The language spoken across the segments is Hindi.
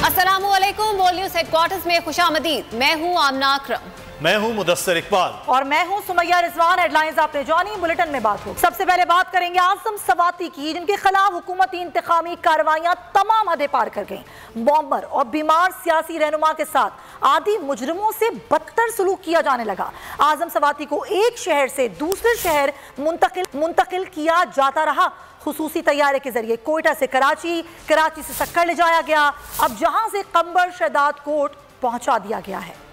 अस्सलामुअलैकुम। बोल न्यूज़ हेडक्वार्टर्स में खुशामदीद। मैं हूं आमना अकरम। मैं हूं मुदस्सिर इकबाल और मैं हूं सुमैया रिजवान। हेडलाइंस आपने जानी, बुलेटिन में बात हो। सबसे पहले बात करेंगे आजम सवाती की, जिनके खिलाफ हुकूमती इंतकामी कार्रवाइयां तमाम हदें पार कर गईं। बॉम्बर और बीमार सियासी रहनुमा के साथ आदि मुजरिमों से बदतर सलूक किया जाने लगा। आजम सवाती को एक शहर से दूसरे शहर मुंतकिल किया जाता रहा। खुसूसी तैयारे के जरिए कोयटा से कराची, कराची से सक्कर ले जाया गया। अब जहां से कंबर शहदाद कोट पहुंचा दिया गया है।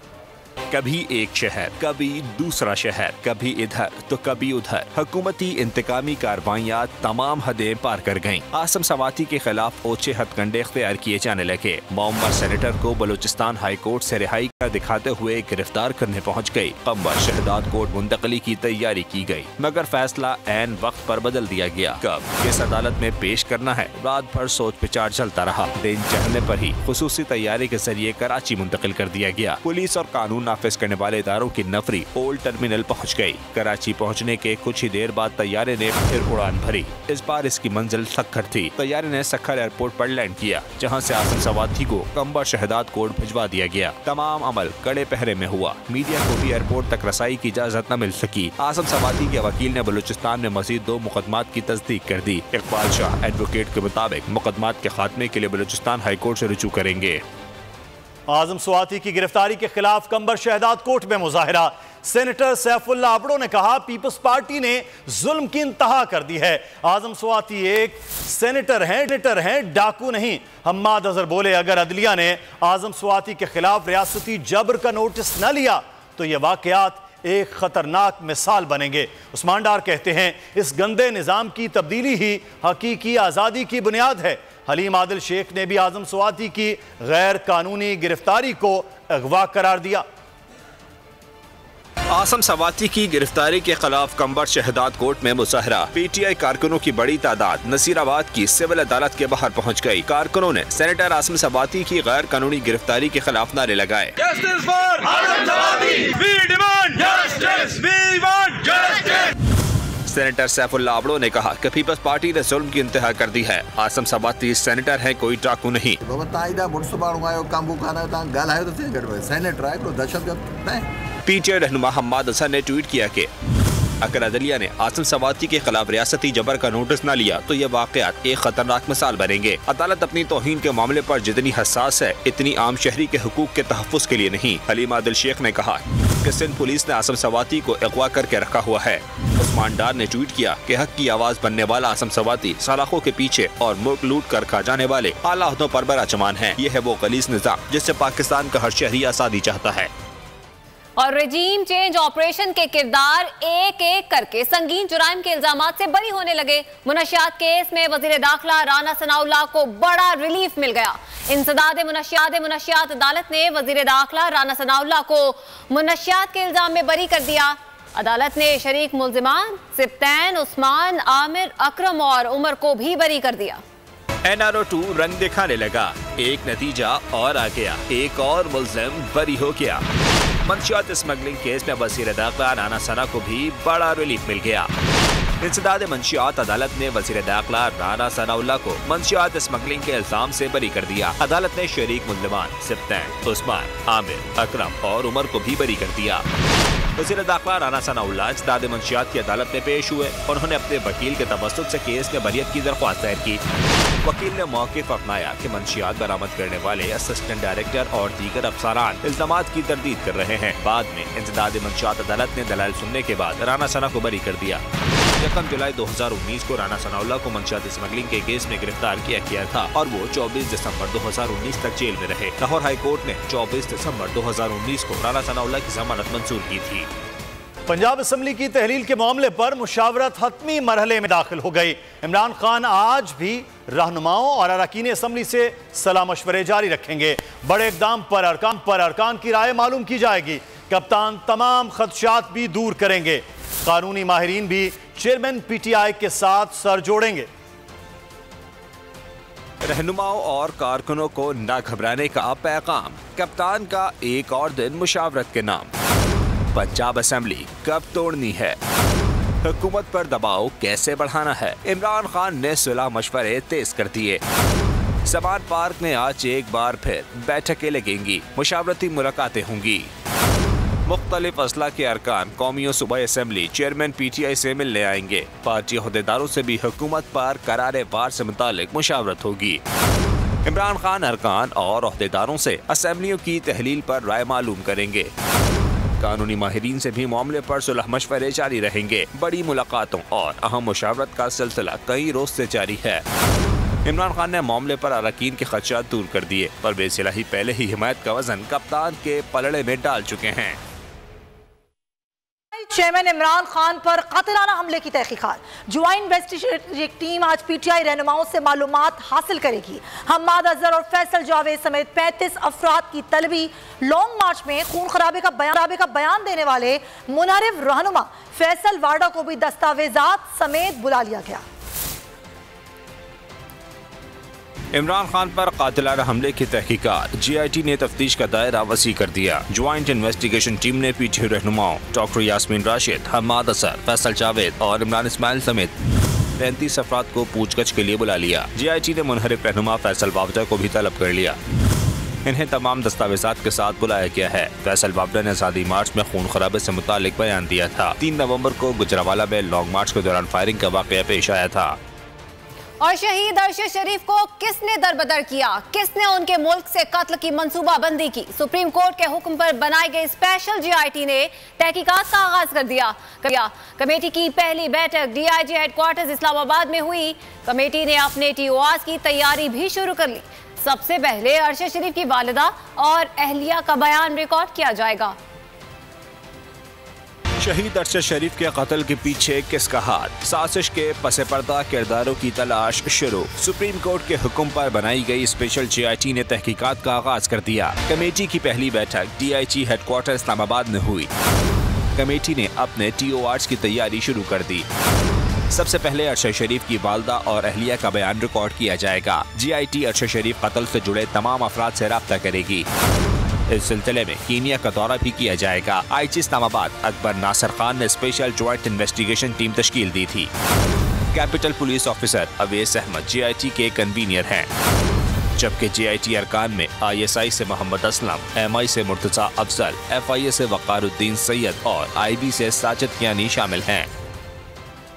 कभी एक शहर, कभी दूसरा शहर, कभी इधर तो कभी उधर। हुकूमती इंतकामी कार्रवाइयां तमाम हदें पार कर गईं। आजम सवाती के खिलाफ ओछे हथकंडे इख्तियार किए जाने लगे। मोहम्मद सेनेटर को बलूचिस्तान हाई कोर्ट से रिहाई का दिखाते हुए गिरफ्तार करने पहुंच गई। कंबर शहदाद कोर्ट मुंतकली की तैयारी की गई, मगर फैसला ऐन वक्त पर बदल दिया गया। कब किस अदालत में पेश करना है, रात भर सोच विचार चलता रहा। दिन चढ़ने पर ही खुसूसी तैयारी के जरिए कराची मुंतकिल कर दिया गया। पुलिस और कानून नाफिज करने वाले इदारों की नफरी ओल्ड टर्मिनल पहुंच गई। कराची पहुंचने के कुछ ही देर बाद तैयारे ने फिर उड़ान भरी। इस बार इसकी मंजिल सक्खर थी। तैयारे ने सक्खर एयरपोर्ट पर लैंड किया, जहां से आजम सवाती को कंबर शहदाद कोर्ट भिजवा दिया गया। तमाम अमल कड़े पहरे में हुआ। मीडिया को भी एयरपोर्ट तक रसाई की इजाजत न मिल सकी। आजम सवाती के वकील ने बलूचिस्तान में मजीद 2 मुकदमात की तस्दीक कर दी। इकबाल शाह एडवोकेट के मुताबिक मुकदमात के खात्मे के लिए बलूचिस्तान हाई कोर्ट से रुजू करेंगे। आजम सवाती की गिरफ्तारी के खिलाफ कंबर शहदाद कोर्ट में मुजाहिरा। सेनेटर सैफुल्ला आबड़ो ने कहा, पीपल्स पार्टी ने जुल्म की इंतहा कर दी है। आजम सवाती एक सेनेटर हैं, डाकू नहीं। हम्माद अजहर बोले, अगर अदलिया ने आजम सवाती के खिलाफ रियासती जबर का नोटिस न लिया तो ये वाकयात एक खतरनाक मिसाल बनेंगे। उस्मान डार कहते हैं, इस गंदे निज़ाम की तब्दीली ही हकीकी आज़ादी की बुनियाद है। हलीम आदिल शेख ने भी आजम सवाती की गैर कानूनी गिरफ्तारी को अगवा करार दिया। आजम सवाती की गिरफ्तारी के खिलाफ कंबर शहदाद कोर्ट में मुजाहरा। पीटीआई कारकुनों की बड़ी तादाद नसीराबाद की सिविल अदालत के बाहर पहुंच गई। कारकुनों ने सेनेटर आजम सवाती की गैर कानूनी गिरफ्तारी के खिलाफ नारे लगाए। सेनेटर सैफुल्ला आबड़ो ने कहा कि पीपल्स पार्टी ने जुल्म की इंतहा कर दी है। आजम सवाती सेनेटर है, कोई डाकू नहीं। पीटीआई रहनुमा हम्माद अजहर ने ट्वीट किया कि अगर अदलिया ने आजम सवाती के खिलाफ रियासती जबर का नोटिस न लिया तो ये वाकयात एक खतरनाक मिसाल बनेंगे। अदालत अपनी तौहीन के मामले पर जितनी हसास है, इतनी आम शहरी के हुकूक के तहफ़्फ़ुज़ के लिए नहीं। हलीम आदिल शेख ने कहा कि सिंध पुलिस ने आजम सवाती को अगवा करके रखा हुआ है। उस्मान डार ने ट्वीट किया कि हक की आवाज़ बनने वाला आजम सवाती सलाखों के पीछे और मुल्क लूट कर खा जाने वाले आला ओहदों पर बराचमान है। यह है वो गलीज़ निज़ाम जिससे पाकिस्तान का हर शहरी आज़ादी चाहता है। और रेजीम चेंज ऑपरेशन के किरदार एक एक करके संगीन जुराइम के इल्जामात से बरी होने लगे। मुनशियात केस में वजीर दाखिला राना सनाउल्लाह को बड़ा रिलीफ मिल गया। इंसदाद मुनशियात अदालत ने वजीर दाखिला राना सनाउल्लाह को मुनशियात के इल्जाम में बरी कर दिया। अदालत ने शरीक मुल्जिमान सिप्तैन, उस्मान, आमिर, अकरम और उमर को भी बरी कर दिया। NRO 2 रंग दिखाने लगा। एक नतीजा और आ गया, एक और मुल्जिम बरी हो गया। मंशियात स्मगलिंग केस में वजीर दाखिला राना सना को भी बड़ा रिलीफ मिल गया। इंसदाद मंशियात अदालत ने वजीर दाखिला राना सनाउल्लाह को मंशियात स्मगलिंग के इल्जाम से बरी कर दिया। अदालत ने शरीक मुल्जिमान सिप्तैन, उस्मान, आमिर, अकरम और उमर को भी बरी कर दिया। वजीर दाखिला राना सनाउल्लाह इंसदाद मंशियात की अदालत में पेश हुए। उन्होंने अपने वकील के तवस्सुत से केस में बरियत की दरख्वास्त दायर की। वकील ने मौक़िफ़ अपनाया कि मंशियात बरामद करने वाले असिस्टेंट डायरेक्टर और दीगर अफसरान इल्जामात की तरदीद कर रहे हैं। बाद में इंसदाद मंशियात अदालत ने दलाइल सुनने के बाद राना सना को बरी कर दिया। 1 जुलाई 2019 को राना सनाउल्लाह को मंशियात स्मगलिंग के केस में गिरफ्तार किया गया था और वो 24 दिसंबर 2019 तक जेल में रहे। लाहौर हाई कोर्ट ने 24 दिसंबर 2019 को राना सनाउल्लाह की जमानत मंजूर की थी। पंजाब असम्बली की तहलील के मामले पर मुशावरत हतमी मरहले में दाखिल हो गई। इमरान खान आज भी रहनुमाओं और अरकान असम्बली से सलाह मशवरे जारी रखेंगे। बड़े इक़दाम पर अरकान की राय मालूम की जाएगी। कप्तान तमाम खदशात भी दूर करेंगे। कानूनी माहिरीन भी चेयरमैन PTI के साथ सर जोड़ेंगे। रहनुमाओं और कारकुनों को न घबराने का पैगाम। कप्तान का एक और दिन मुशावरत के नाम। पंजाब असम्बली कब तोड़नी है, हुकूमत पर दबाव कैसे बढ़ाना है। इमरान खान ने सुलह मशवरे तेज कर दिए। समान पार्क में आज एक बार फिर बैठकें लगेंगी, मुशावरती मुलाकातें होंगी। मुख्तलिफ असला के अरकान कौमी और सूबाई असेंबली चेयरमैन PTI से मिलने आएंगे। पार्टी अहदेदारों से भी हुकूमत पर करारे वार से मुतालिक मुशावरत होगी। इमरान खान अरकान और अहदेदारों से असेंबलियों की तहलील पर राय मालूम करेंगे। कानूनी माहिरीन से भी मामले पर सुलह मशवरे जारी रहेंगे। बड़ी मुलाकातों और अहम मुशावरत का सिलसिला कई रोज से जारी है। इमरान खान ने मामले पर अरकान के खदशात दूर कर दिए। परवेज इलाही पहले ही हिमायत का वजन कप्तान के पलड़े में डाल चुके हैं। चेयरमैन इमरान खान पर कातिलाना हमले की तहकीकात। ज्वाइंट इन्वेस्टिगेशन टीम आज PTI रहनुमाओं से मालूमात हासिल करेगी। हम्माद अजहर और फैसल जावेद समेत 35 अफराद की तलबी लॉन्ग मार्च में खून खराबे का बयान देने वाले मुनारिफ रहनुमा फैसल वाडा को भी दस्तावेजात समेत बुला लिया गया। इमरान खान पर कातिलाना हमले की तहकीकात। GIT ने तफ्तीश का दायरा वसी कर दिया। ज्वाइंट इन्वेस्टिगेशन टीम ने PTI रहनुमाओं डॉक्टर यास्मीन राशिद, हम्माद अजहर, फैसल जावेद और इमरान इस्माइल समेत 35 अफराद को पूछगछ के लिए बुला लिया। GIT ने मुनहरिफ रहनुमा फैसल वावडा को भी तलब कर लिया। इन्हें तमाम दस्तावेजात के साथ बुलाया गया है। फैसल वावडा ने आज़ादी मार्च में खून खराबे से मुतालिक बयान दिया था। 3 नवंबर को गुजरावाला में लॉन्ग मार्च के दौरान फायरिंग का वाक़या पेश आया था। और शहीद अरशद शरीफ को किसने दरबदर किया, किसने उनके मुल्क से कत्ल की मंसूबाबंदी की? सुप्रीम कोर्ट के हुक्म पर बनाई गई स्पेशल GIT ने तहकीकात का आगाज कर दिया। कमेटी की पहली बैठक DIG हेडक्वार्टर्स इस्लामाबाद में हुई। कमेटी ने अपने TORs की तैयारी भी शुरू कर ली। सबसे पहले अरशद शरीफ की वालिदा और अहलिया का बयान रिकॉर्ड किया जाएगा। शहीद अरशद शरीफ के कत्ल के पीछे किसका हाथ? साजिश के पसे पर्दा किरदारों की तलाश शुरू। सुप्रीम कोर्ट के हुक्म पर बनाई गई स्पेशल GIT ने तहकीकात का आगाज कर दिया। कमेटी की पहली बैठक DIG हेडक्वार्टर इस्लामाबाद में हुई। कमेटी ने अपने TORs की तैयारी शुरू कर दी। सबसे पहले अरशद शरीफ की वालदा और अहलिया का बयान रिकॉर्ड किया जाएगा। GIT अरशद शरीफ कत्ल से जुड़े तमाम अफराद से राब्ता करेगी। इस सिलसिले में कीनिया का दौरा भी किया जाएगा। IG इस्लामाबाद अकबर नासिर खान ने स्पेशल ज्वाइंट इन्वेस्टिगेशन टीम तश्कील दी थी। Capital police officer Awais Ahmad GIT के कन्वीनियर हैं, जबकि GIT अरकान में ISI से मोहम्मद असलम, MI से मुर्तजा अफजल, FIA से वकारुद्दीन सैयद और IB से साजिद कियानी शामिल हैं।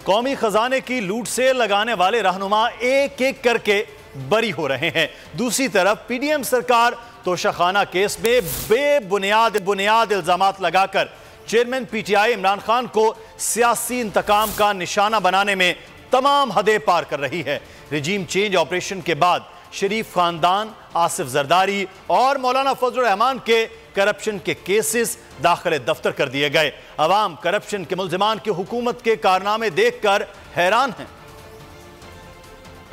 कौमी खजाने की लूट से लगाने वाले रहनुमा एक एक करके बरी हो रहे हैं। दूसरी तरफ PDM सरकार तोशाखाना केस में बेबुनियाद इल्जामात लगाकर चेयरमैन PTI इमरान खान को सियासी इंतकाम का निशाना बनाने में तमाम हदें पार कर रही है। रिजीम चेंज ऑपरेशन के बाद शरीफ खानदान, आसिफ जरदारी और मौलाना फजल रहमान के करप्शन के केसेस दाखिले दफ्तर कर दिए गए। अवाम करप्शन के मुल्जिमान की हुकूमत के कारनामे देखकर हैरान हैं।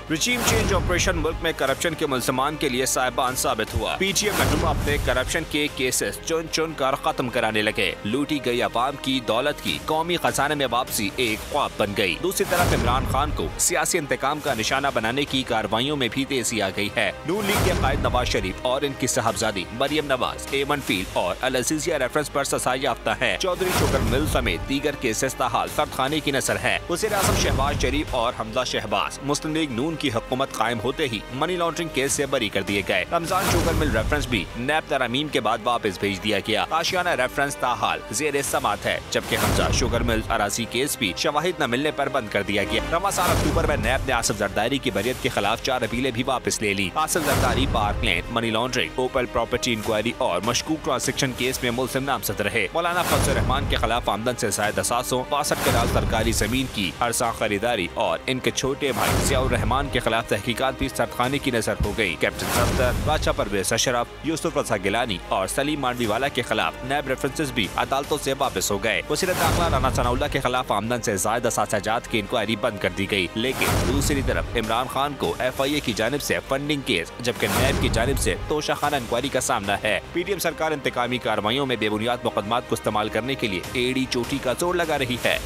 रिजीम चेंज ऑपरेशन मुल्क में करप्शन के मुल्ज़मान के लिए साहिबान साबित हुआ। PTM रहनुमा अपने करप्शन के केसेस चुन चुन कर खत्म कराने लगे। लूटी गई अवाम की दौलत की कौमी खजाने में वापसी एक ख्वाब बन गई। दूसरी तरफ इमरान खान को सियासी इंतकाम का निशाना बनाने की कार्रवाइयों में भी तेजी आ गई है। नून लीग के कायद नवाज शरीफ और इनकी साहबजादी मरियम नवाज, एमन फील्ड और अल अजीजिया रेफरेंस पर सजा याफ्ता है। चौधरी शुगर मिल समेत दीगर केसेस ताहाल सर्द खाने की नजर है। वज़ीर आज़म शहबाज शरीफ और हमजा शहबाज मुस्लिम लीग नून की हुकूमत कायम होते ही मनी लॉन्ड्रिंग केस से बरी कर दिए गए। रमजान शुगर मिल रेफरेंस भी नैब तरमीम के बाद वापस भेज दिया गया। आशियाना रेफरेंस ताहाल जेर समात है, जबकि हमजा शुगर मिल अराजी केस भी शवाहिद न मिलने पर बंद कर दिया गया। रवा साल अक्टूबर में नैब ने आसिफ जरदारी की बरियत के खिलाफ 4 अपीलें भी वापस ले ली। आसिफ जरदारी पार्क लेन, मनी लॉन्ड्रिंग, ओपल प्रॉपर्टी इंक्वायरी और मशकूक ट्रांसैक्शन केस में मुल्जिम नामजद रहे। मौलाना फजल रहमान के खिलाफ आमदन से जायद असासों, 62 कनाल सरकारी जमीन की हरसा खरीदारी और इनके छोटे भाई जियाउर रहमान के खिलाफ तहकीकात भी सरखाने की नजर हो गई। कैप्टन सफ्दर, बादशाह परवेज अशरफ, यूसुफ रजा गिलानी और सलीम मांडवीवाला के खिलाफ नैब रेफरेंसेस भी अदालतों से वापस हो गए। वज़ीर दाखिला राना सनाउल्लाह के खिलाफ आमदन से जायद असाजात की इंक्वायरी बंद कर दी गई। लेकिन दूसरी तरफ इमरान खान को FIA की जानिब से फंडिंग केस, जबकि नैब की जानिब से तोशाखाना इंक्वायरी का सामना है। PDM सरकार इंतकामी कार्रवाइयों में बेबुनियाद मुकदमात को इस्तेमाल करने के लिए एड़ी चोटी का जोर लगा रही है।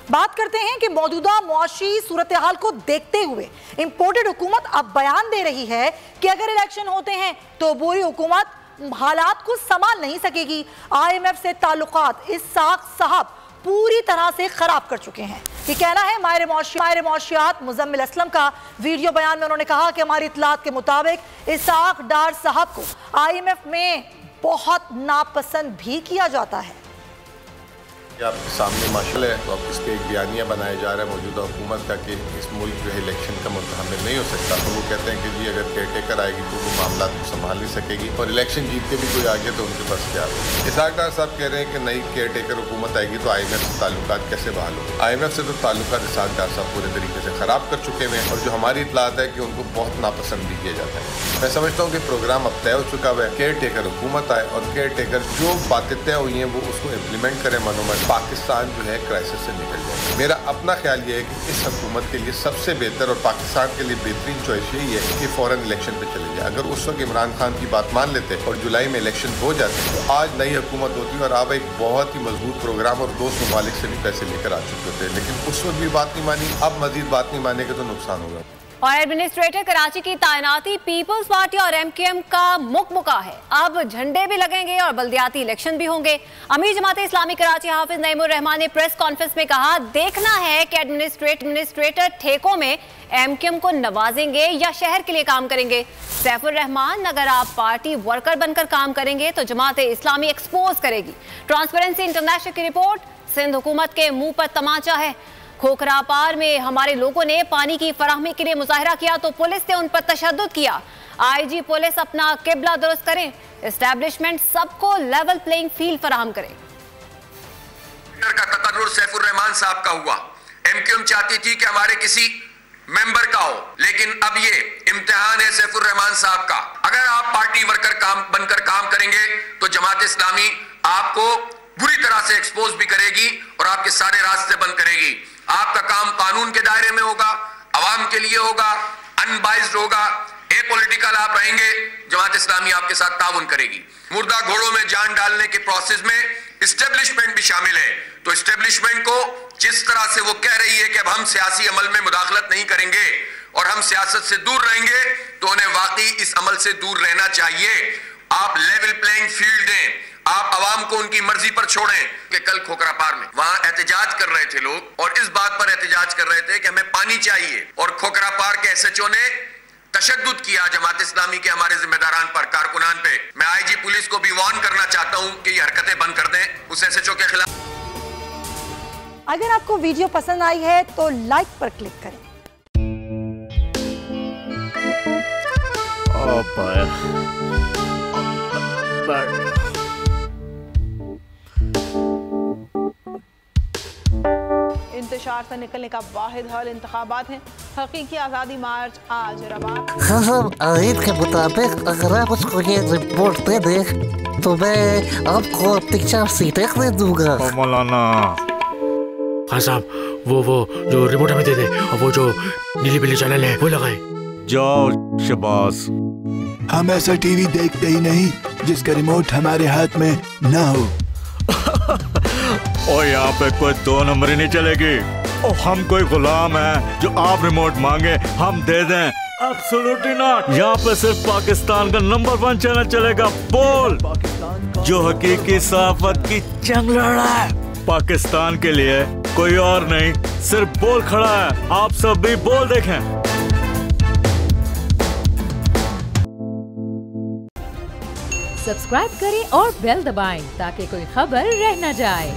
बात करते हैं कि मौजूदा मुआशी सूरत हाल को देखते हुए इम्पोर्टेड हुकूमत अब बयान दे रही है कि अगर इलेक्शन होते हैं तो बुरी हुकूमत हालात को संभाल नहीं सकेगी। IMF से ताल्लुकात इसहाक साहब पूरी तरह से खराब कर चुके हैं। ये कहना है माहिर मौशियात मुजम्मिल असलम का। वीडियो बयान में उन्होंने कहा कि हमारी इत्तलात के मुताबिक इसाक डार साहब को IMF में बहुत नापसंद भी किया जाता है। आपके सामने माशाल्लाह है, तो अब इस पर एक बयानिया बनाया जा रहा है मौजूदा हुकूमत का कि इस मुल्क जो है इलेक्शन का मुतहम्मिल नहीं हो सकता। तो वो कहते हैं कि जी अगर केयर टेकर आएगी तो वो मामला को संभाल नहीं सकेगी और इलेक्शन जीत के भी कोई आ गया तो उनके पास क्या है। इसाक डार साहब कह रहे हैं कि नई केयर टेकर हुकूमत आएगी तो IMF से ताल्लुकात कैसे बहाल हो। IMF से तो ताल्लुकात इसाक डार साहब पूरे तरीके से ख़राब कर चुके हैं और जो हमारी इत्तलात है कि उनको बहुत नापसंद भी किया जाता है। मैं समझता हूँ कि प्रोग्राम अब तय हो चुका है, केयर टेकर हुकूमत आए और केयर टेकर जो बातें तय हुई हैं वो उसको इम्प्लीमेंट करें। मनोमन पाकिस्तान जो है क्राइसिस से निकल जाए। मेरा अपना ख्याल ये है कि इस हुकूमत के लिए सबसे बेहतर और पाकिस्तान के लिए बेहतरीन चॉइस यही है कि फौरन इलेक्शन पे चले जाए। अगर उस वक्त इमरान खान की बात मान लेते और जुलाई में इलेक्शन हो जाते तो आज नई हुकूमत होती और आप एक बहुत ही मजबूत प्रोग्राम और दोस्त ममालिक से भी पैसे लेकर आ चुके होते। लेकिन उस वक्त भी बात नहीं मानी, अब मजीद बात नहीं मानेंगे तो नुकसान होगा। और एडमिनिस्ट्रेटर कराची की तैनाती पीपल्स पार्टी और MQM का मुकमुका है। अब झंडे भी लगेंगे और बल्दियाती इलेक्शन भी होंगे। अमीर जमात इस्लामी कराची हाफिज नईमुर रहमान ने प्रेस कॉन्फ्रेंस में कहा, देखना है कि एडमिनिस्ट्रेटर ठेकों में MQM को नवाजेंगे या शहर के लिए काम करेंगे। सैफुर रहमान, अगर आप पार्टी वर्कर बनकर काम करेंगे तो जमात इस्लामी एक्सपोज करेगी। ट्रांसपेरेंसी इंटरनेशनल की रिपोर्ट, सिंध हुकूमत के मुंह पर तमाचा है। खोखरा पार में हमारे लोगों ने पानी की फराहमी के लिए मुजाहिरा किया तो पुलिस ने उन पर तशद्दुद किया। IG पुलिस अपना किबला दुरुस्त करें, एस्टैब्लिशमेंट सबको लेवल प्लेइंग फील्ड फराहम करे। का तकर्रुर सैफुर रहमान साहब का हुआ। MQM चाहती थी कि हमारे किसी मेंबर का हो, लेकिन अब ये इम्तिहान है सैफुर रहमान साहब का। अगर आप पार्टी वर्कर बनकर काम करेंगे तो जमात इस्लामी आपको बुरी तरह से एक्सपोज भी करेगी और आपके सारे रास्ते बंद करेगी। आपका काम कानून के दायरे में होगा, अवाम के लिए होगा, अनबाइज्ड होगा, एपॉलिटिकल आप रहेंगे। जमात इस्लामी आपके साथ ताउन करेगी। मुर्दा घोड़ों में जान डालने के प्रोसेस में इस्टेब्लिशमेंट भी शामिल है। तो इस्टेब्लिशमेंट को जिस तरह से वो कह रही है कि अब हम सियासी अमल में मुदाखलत नहीं करेंगे और हम सियासत से दूर रहेंगे, तो उन्हें वाकई इस अमल से दूर रहना चाहिए। आप लेवल प्लेइंग फील्ड दें, आप अवाम को उनकी मर्जी पर छोड़ें। कि कल खोखरा पार में वहां एहतजाज कर रहे थे लोग और इस बात पर एहतजाज कर रहे थे कि हमें पानी चाहिए और खोखरा पार के SHO ने तशद्दुद किया जमात इस्लामी के हमारे जिम्मेदारान पर, कारकुनान पे। मैं IG पुलिस को भी वार्न करना चाहता हूं कि ये हरकतें बंद कर दें उस SHO के खिलाफ। अगर आपको वीडियो पसंद आई है तो लाइक पर क्लिक करें। इंतशार से निकलने का वाहिद हल इंतखाबात हैं। हकीकी आज़ादी मार्च आज रवा। आयत के मुताबिक अगर आप उसको ये रिपोर्ट दे दे तो मैं आपको अपनी 4 सीटें दे दूंगा। मौलाना हाँ साहब, वो जो रिमोट हमें दे दे और वो जो नीली पीली चैनल है वो लगाए। जाओ शबाज। हम ऐसा TV देखते ही नहीं जिसका रिमोट हमारे हाथ में ना हो। और यहाँ पे कोई 2 नंबरी नहीं चलेगी। और हम कोई गुलाम है जो आप रिमोट मांगे हम दे दें? Absolutely not. यहाँ पे सिर्फ पाकिस्तान का नंबर 1 चैनल चलेगा, बोल, जो हकीकी सहाफत की जंग लड़ रहा है। पाकिस्तान के लिए कोई और नहीं, सिर्फ बोल खड़ा है। आप सब भी बोल देखें। सब्सक्राइब करें और बेल दबाएं ताकि कोई खबर रह न जाए।